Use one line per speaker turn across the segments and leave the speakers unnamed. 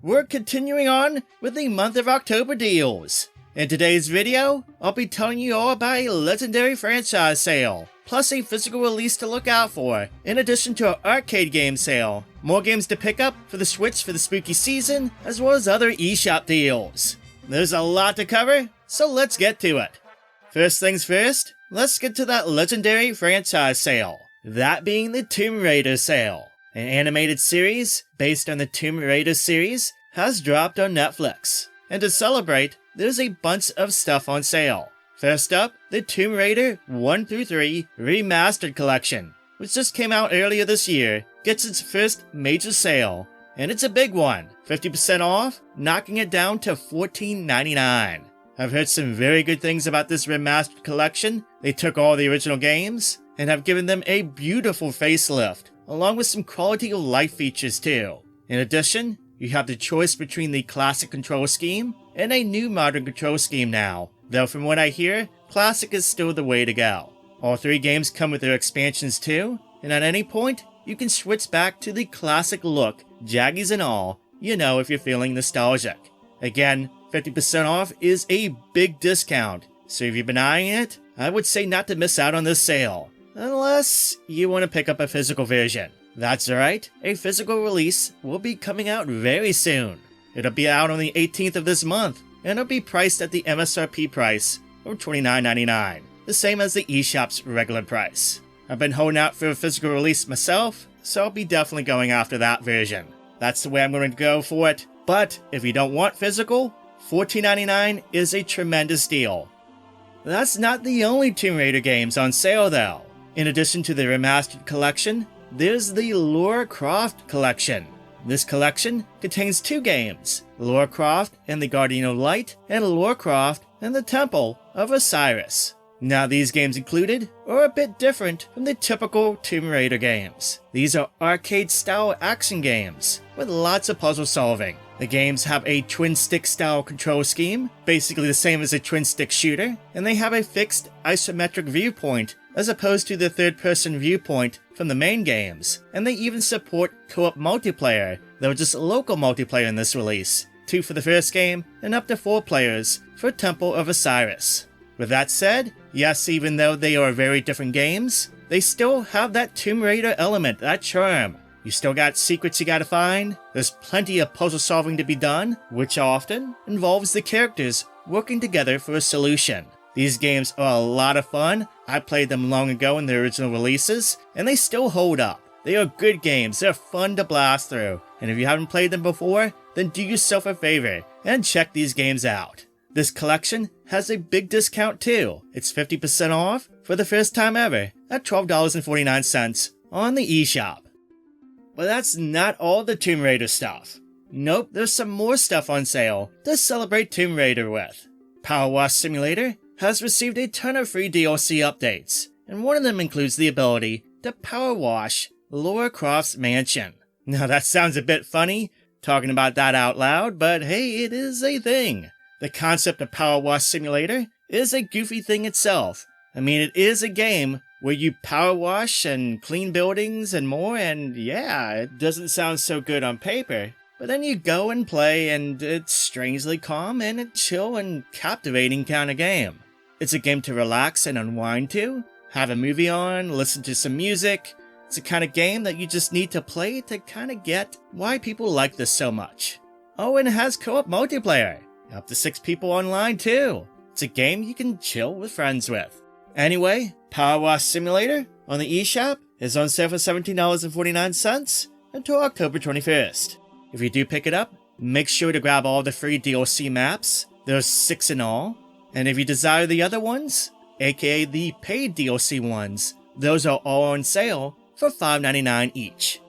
we're continuing on with the month of October deals. In today's video, I'll be telling you all about a legendary franchise sale, plus a physical release to look out for, in addition to an arcade game sale, more games to pick up for the Switch for the spooky season, as well as other eShop deals. There's a lot to cover, so let's get to it. First things first, let's get to that legendary franchise sale, that being the Tomb Raider sale. An animated series based on the Tomb Raider series has dropped on Netflix, and to celebrate, there's a bunch of stuff on sale. First up, the Tomb Raider 1-3 Remastered Collection, which just came out earlier this year, gets its first major sale, and it's a big one, 50% off, knocking it down to $14.99. I've heard some very good things about this Remastered Collection. They took all the original games and have given them a beautiful facelift, along with some quality of life features too. In addition, you have the choice between the classic control scheme and a new modern control scheme now, though from what I hear, classic is still the way to go. All three games come with their expansions too, and at any point, you can switch back to the classic look, jaggies and all, you know, if you're feeling nostalgic. Again, 50% off is a big discount, so if you've been eyeing it, I would say not to miss out on this sale, unless you want to pick up a physical version. That's right, a physical release will be coming out very soon. It'll be out on the 18th of this month, and it'll be priced at the MSRP price of $29.99, the same as the eShop's regular price. I've been holding out for a physical release myself, so I'll be definitely going after that version. That's the way I'm going to go for it, but if you don't want physical, $14.99 is a tremendous deal. That's not the only Tomb Raider games on sale though. In addition to the Remastered Collection, there's the Lara Croft Collection. This collection contains two games, Lara Croft and the Guardian of Light, and Lara Croft and the Temple of Osiris. Now these games included are a bit different from the typical Tomb Raider games. These are arcade-style action games with lots of puzzle solving. The games have a twin-stick style control scheme, basically the same as a twin-stick shooter, and they have a fixed isometric viewpoint as opposed to the third-person viewpoint from the main games, and they even support co-op multiplayer, though just local multiplayer in this release, 2 for the first game and up to 4 players for Temple of Osiris. With that said, yes, even though they are very different games, they still have that Tomb Raider element, that charm. You still got secrets you gotta find, there's plenty of puzzle solving to be done, which often involves the characters working together for a solution. These games are a lot of fun. I played them long ago in their original releases, and they still hold up. They are good games, they're fun to blast through, and if you haven't played them before, then do yourself a favor and check these games out. This collection has a big discount too. It's 50% off for the first time ever at $12.49 on the eShop. But that's not all the Tomb Raider stuff. Nope, there's some more stuff on sale to celebrate Tomb Raider with. PowerWash Simulator has received a ton of free DLC updates, and one of them includes the ability to power wash Lara Croft's mansion. Now that sounds a bit funny, talking about that out loud, but hey, it is a thing. The concept of PowerWash Simulator is a goofy thing itself. I mean, it is a game where you power wash and clean buildings and more, and yeah, it doesn't sound so good on paper. But then you go and play, and it's strangely calm and a chill and captivating kind of game. It's a game to relax and unwind to, have a movie on, listen to some music. It's a kind of game that you just need to play to kind of get why people like this so much. Oh, and it has co-op multiplayer. Up to 6 people online too. It's a game you can chill with friends with. Anyway, PowerWash Simulator on the eShop is on sale for $17.49 until October 21st. If you do pick it up, make sure to grab all the free DLC maps. There's 6 in all. And if you desire the other ones, aka the paid DLC ones, those are all on sale for $5.99 each.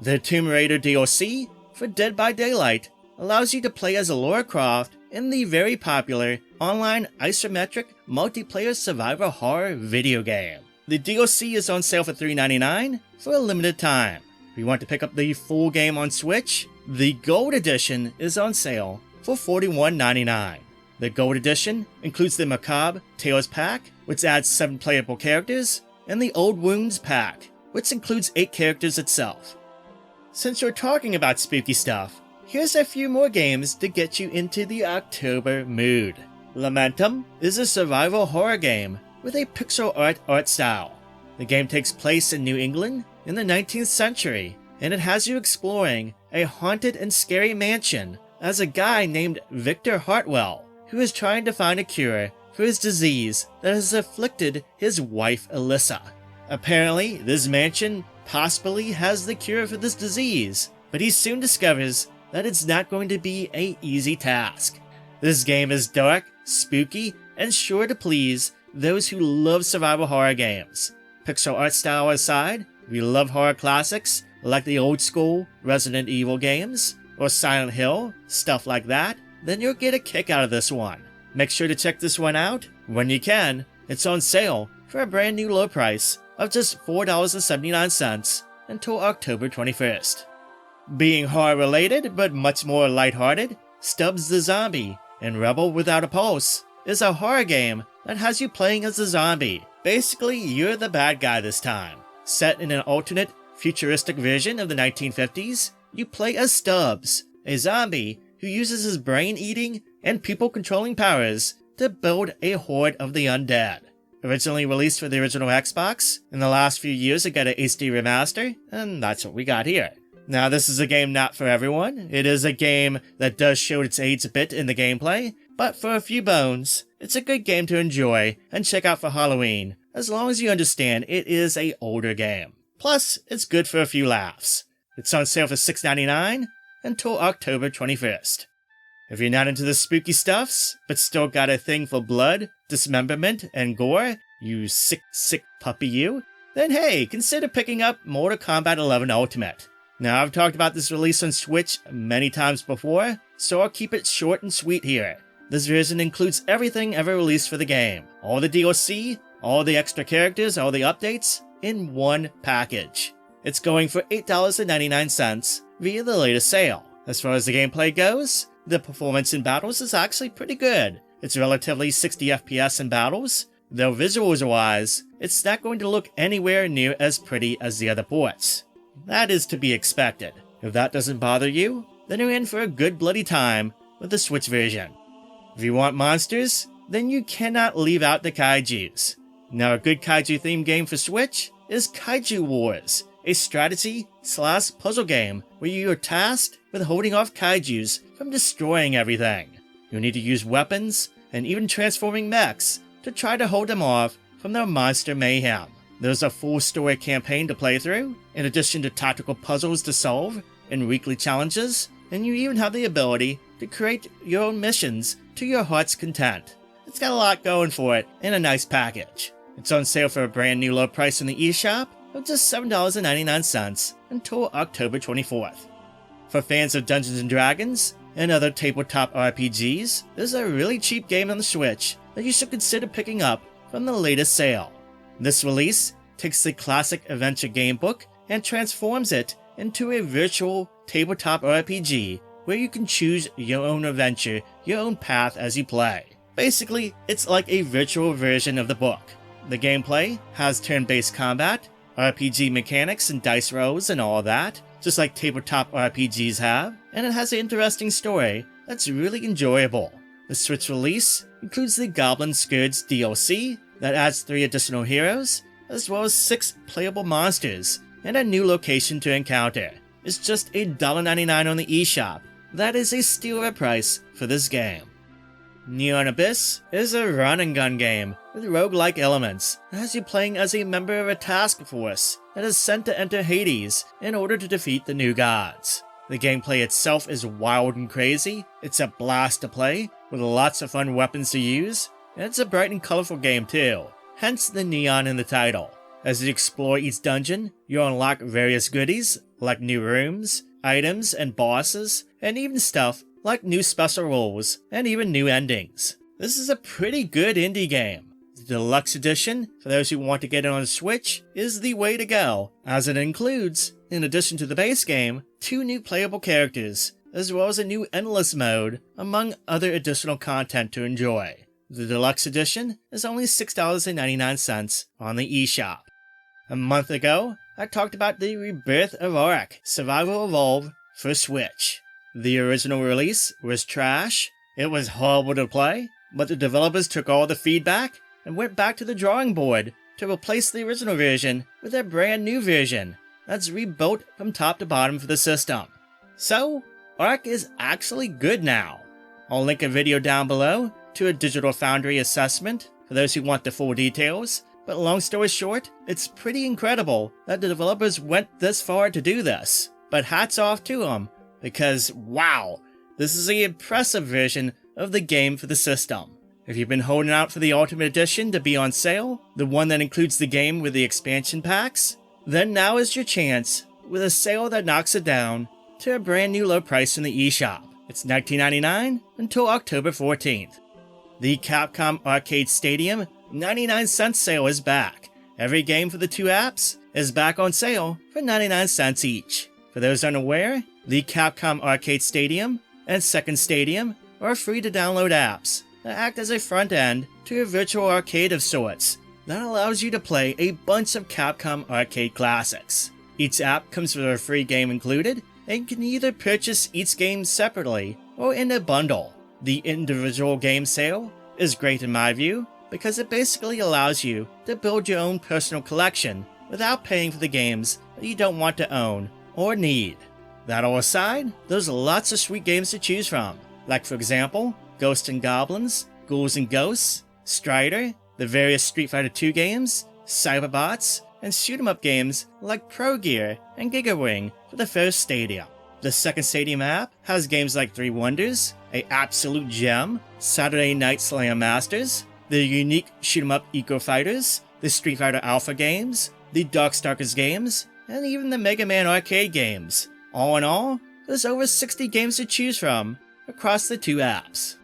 The Tomb Raider DLC for Dead by Daylight allows you to play as Lara Croft in the very popular online isometric multiplayer survivor horror video game. The DLC is on sale for $3.99 for a limited time. If you want to pick up the full game on Switch, the Gold Edition is on sale for $41.99. The Gold Edition includes the Macabre Tales Pack, which adds 7 playable characters, and the Old Wounds Pack, which includes 8 characters itself. Since we're talking about spooky stuff, here's a few more games to get you into the October mood. Lamentum is a survival horror game with a pixel art style. The game takes place in New England in the 19th century, and it has you exploring a haunted and scary mansion as a guy named Victor Hartwell, who is trying to find a cure for his disease that has afflicted his wife Alyssa. Apparently, this mansion possibly has the cure for this disease, but he soon discovers that it's not going to be an easy task. This game is dark, spooky, and sure to please those who love survival horror games. Pixel art style aside, if you love horror classics like the old school Resident Evil games, or Silent Hill, stuff like that, then you'll get a kick out of this one. Make sure to check this one out when you can. It's on sale for a brand new low price of just $4.79 until October 21st. Being horror related but much more lighthearted, Stubbs the Zombie and Rebel Without a Pulse is a horror game that has you playing as a zombie. Basically, you're the bad guy this time. Set in an alternate, futuristic version of the 1950s, you play as Stubbs, a zombie who uses his brain-eating and people-controlling powers to build a horde of the undead. Originally released for the original Xbox, in the last few years it got an HD remaster, and that's what we got here. Now, this is a game not for everyone. It is a game that does show its age a bit in the gameplay, but for a few bones, it's a good game to enjoy and check out for Halloween, as long as you understand it is an older game. Plus, it's good for a few laughs. It's on sale for $6.99 until October 21st. If you're not into the spooky stuffs, but still got a thing for blood, dismemberment, and gore, you sick puppy you, then hey, consider picking up Mortal Kombat 11 Ultimate. Now, I've talked about this release on Switch many times before, so I'll keep it short and sweet here. This version includes everything ever released for the game. All the DLC, all the extra characters, all the updates, in one package. It's going for $8.99 via the latest sale. As far as the gameplay goes, the performance in battles is actually pretty good. It's relatively 60 FPS in battles, though visuals-wise, it's not going to look anywhere near as pretty as the other ports. That is to be expected. If that doesn't bother you, then you're in for a good bloody time with the Switch version. If you want monsters, then you cannot leave out the kaijus. Now, a good kaiju-themed game for Switch is Kaiju Wars, a strategy/puzzle game where you are tasked with holding off kaijus from destroying everything. You'll need to use weapons and even transforming mechs to try to hold them off from their monster mayhem. There's a full story campaign to play through, in addition to tactical puzzles to solve and weekly challenges, and you even have the ability to create your own missions to your heart's content. It's got a lot going for it and a nice package. It's on sale for a brand new low price in the eShop of just $7.99 until October 24th. For fans of Dungeons & Dragons and other tabletop RPGs, there's a really cheap game on the Switch that you should consider picking up from the latest sale. This release takes the classic adventure gamebook and transforms it into a virtual tabletop RPG where you can choose your own adventure, your own path as you play. Basically, it's like a virtual version of the book. The gameplay has turn-based combat, RPG mechanics and dice rolls and all that, just like tabletop RPGs have, and it has an interesting story that's really enjoyable. The Switch release includes the Goblin Scourge DLC that adds 3 additional heroes, as well as 6 playable monsters, and a new location to encounter. It's just $1.99 on the eShop. That is a steal of a price for this game. Neon Abyss is a run-and-gun game with roguelike elements that has you playing as a member of a task force that is sent to enter Hades in order to defeat the new gods. The gameplay itself is wild and crazy, it's a blast to play, with lots of fun weapons to use, and it's a bright and colorful game too, hence the neon in the title. As you explore each dungeon, you unlock various goodies, like new rooms, items, and bosses, and even stuff like new special rules, and even new endings. This is a pretty good indie game. The Deluxe Edition, for those who want to get it on Switch, is the way to go, as it includes, in addition to the base game, 2 new playable characters, as well as a new Endless mode, among other additional content to enjoy. The Deluxe Edition is only $6.99 on the eShop. A month ago, I talked about the rebirth of ARK, Survival Evolved for Switch. The original release was trash, it was horrible to play, but the developers took all the feedback and went back to the drawing board to replace the original version with a brand new version that's rebuilt from top to bottom for the system. So, Ark is actually good now. I'll link a video down below to a Digital Foundry assessment for those who want the full details, but long story short, it's pretty incredible that the developers went this far to do this. But hats off to them, because wow, this is an impressive version of the game for the system. If you've been holding out for the Ultimate Edition to be on sale, the one that includes the game with the expansion packs, then now is your chance with a sale that knocks it down to a brand new low price in the eShop. It's $19.99 until October 14th. The Capcom Arcade Stadium 99-cent sale is back. Every game for the two apps is back on sale for 99 cents each. For those unaware, the Capcom Arcade Stadium and Second Stadium are free to download apps that act as a front end to a virtual arcade of sorts that allows you to play a bunch of Capcom arcade classics. Each app comes with a free game included, and you can either purchase each game separately or in a bundle. The individual game sale is great in my view because it basically allows you to build your own personal collection without paying for the games that you don't want to own or need. That all aside, there's lots of sweet games to choose from, like for example, Ghosts and Goblins, Ghouls and Ghosts, Strider, the various Street Fighter II games, Cyberbots, and shoot-em-up games like Pro Gear and Giga Wing for the first Stadium. The Second Stadium app has games like Three Wonders, a absolute gem, Saturday Night Slam Masters, the unique shoot-em-up Eco Fighters, the Street Fighter Alpha games, the Darkstalkers games, and even the Mega Man arcade games. All in all, there's over 60 games to choose from across the two apps.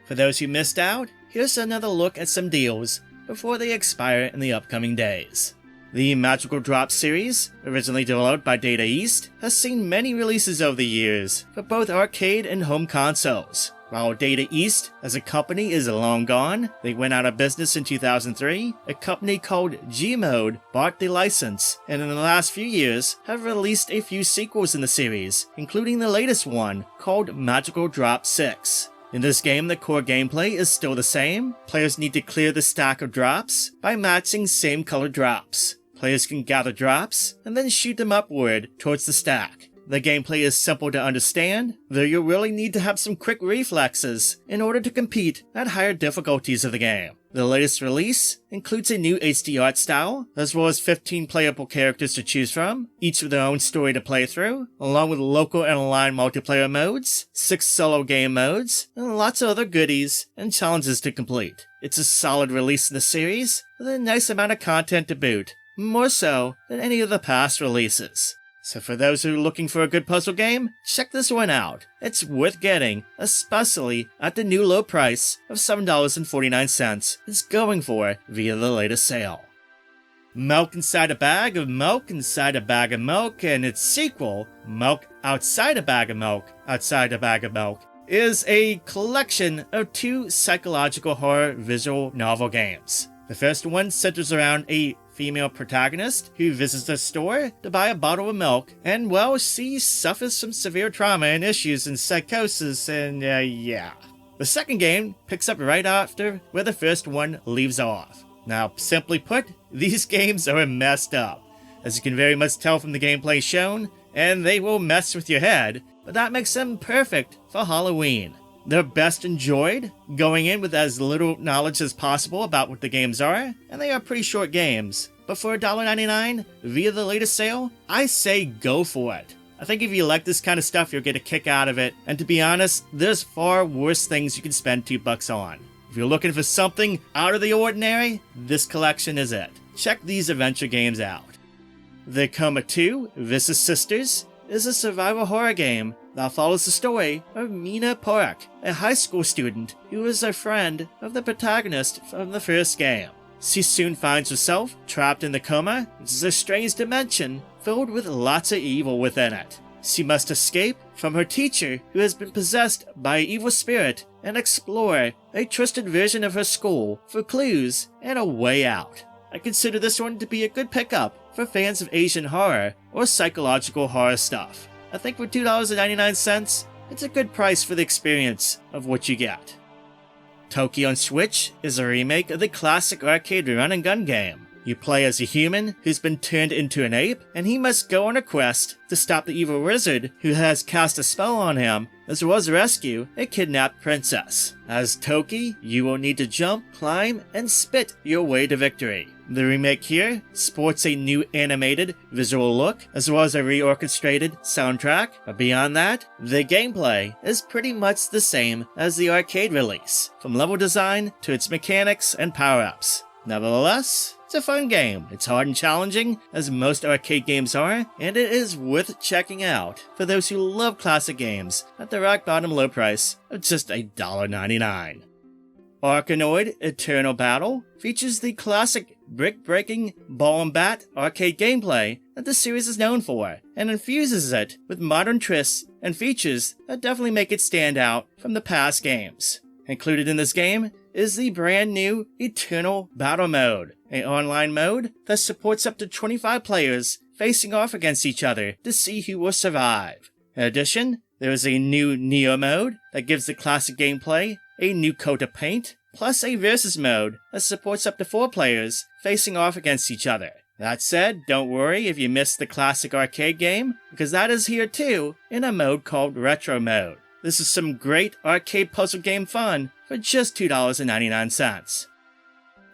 For those who missed out, here's another look at some deals before they expire in the upcoming days. The Magical Drop series, originally developed by Data East, has seen many releases over the years for both arcade and home consoles. While Data East as a company is long gone, they went out of business in 2003, a company called Gmode bought the license, and in the last few years have released a few sequels in the series, including the latest one called Magical Drop 6. In this game, the core gameplay is still the same. Players need to clear the stack of drops by matching same colored drops. Players can gather drops and then shoot them upward towards the stack. The gameplay is simple to understand, though you really need to have some quick reflexes in order to compete at higher difficulties of the game. The latest release includes a new HD art style, as well as 15 playable characters to choose from, each with their own story to play through, along with local and online multiplayer modes, 6 solo game modes, and lots of other goodies and challenges to complete. It's a solid release in the series, with a nice amount of content to boot, more so than any of the past releases. So for those who are looking for a good puzzle game, check this one out. It's worth getting, especially at the new low price of $7.49 it's going for via the latest sale. Milk Inside a Bag of Milk Inside a Bag of Milk and its sequel, Milk Outside a Bag of Milk Outside a Bag of Milk, is a collection of 2 psychological horror visual novel games. The first one centers around a female protagonist who visits a store to buy a bottle of milk, and well, she suffers some severe trauma and issues and psychosis, and yeah. The second game picks up right after where the first one leaves off. Now, simply put, these games are messed up, as you can very much tell from the gameplay shown, and they will mess with your head, but that makes them perfect for Halloween. They're best enjoyed, going in with as little knowledge as possible about what the games are, and they are pretty short games. But for $1.99, via the latest sale, I say go for it. I think if you like this kind of stuff, you'll get a kick out of it, and to be honest, there's far worse things you can spend $2 on. If you're looking for something out of the ordinary, this collection is it. Check these adventure games out. The Coma 2 Vicious Sisters is a survival horror game that follows the story of Mina Park, a high school student who is a friend of the protagonist from the first game. She soon finds herself trapped in the coma, which is a strange dimension filled with lots of evil within it. She must escape from her teacher who has been possessed by an evil spirit and explore a twisted version of her school for clues and a way out. I consider this one to be a good pickup for fans of Asian horror or psychological horror stuff. I think for $2.99, it's a good price for the experience of what you get. Toki on Switch is a remake of the classic arcade run and gun game. You play as a human who's been turned into an ape, and he must go on a quest to stop the evil wizard who has cast a spell on him, as well as rescue a kidnapped princess. As Toki, you will need to jump, climb, and spit your way to victory. The remake here sports a new animated visual look, as well as a reorchestrated soundtrack, but beyond that, the gameplay is pretty much the same as the arcade release, from level design to its mechanics and power-ups. Nevertheless, it's a fun game. It's hard and challenging, as most arcade games are, and it is worth checking out for those who love classic games at the rock bottom low price of just $1.99. ARKANOID Eternal Battle features the classic brick-breaking ball and bat arcade gameplay that the series is known for, and infuses it with modern twists and features that definitely make it stand out from the past games. Included in this game is the brand new Eternal Battle Mode, an online mode that supports up to 25 players facing off against each other to see who will survive. In addition, there is a new Neo mode that gives the classic gameplay a new coat of paint, plus a versus mode that supports up to 4 players facing off against each other. That said, don't worry if you missed the classic arcade game, because that is here too in a mode called Retro Mode. This is some great arcade puzzle game fun for just $2.99.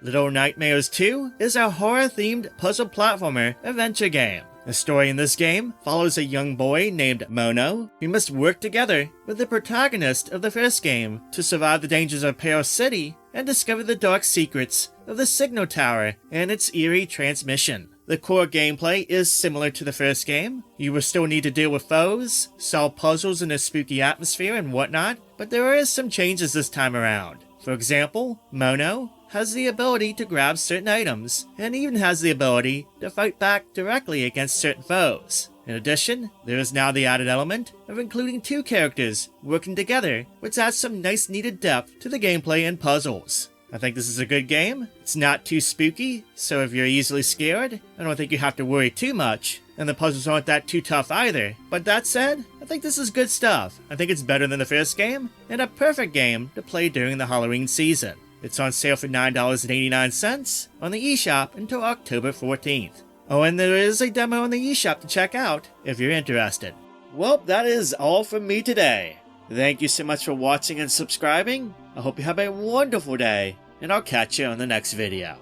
Little Nightmares 2 is a horror-themed puzzle platformer adventure game. The story in this game follows a young boy named Mono who must work together with the protagonist of the first game to survive the dangers of Pearl City and discover the dark secrets of the signal tower and its eerie transmission. The core gameplay is similar to the first game. You will still need to deal with foes, solve puzzles in a spooky atmosphere and whatnot, but there are some changes this time around. For example, Mono has the ability to grab certain items, and even has the ability to fight back directly against certain foes. In addition, there is now the added element of including 2 characters working together, which adds some nice needed depth to the gameplay and puzzles. I think this is a good game. It's not too spooky, so if you're easily scared, I don't think you have to worry too much, and the puzzles aren't that too tough either. But that said, I think this is good stuff. I think it's better than the first game, and a perfect game to play during the Halloween season. It's on sale for $9.89 on the eShop until October 14th. Oh, and there is a demo on the eShop to check out if you're interested. Well, that is all from me today. Thank you so much for watching and subscribing. I hope you have a wonderful day, and I'll catch you on the next video.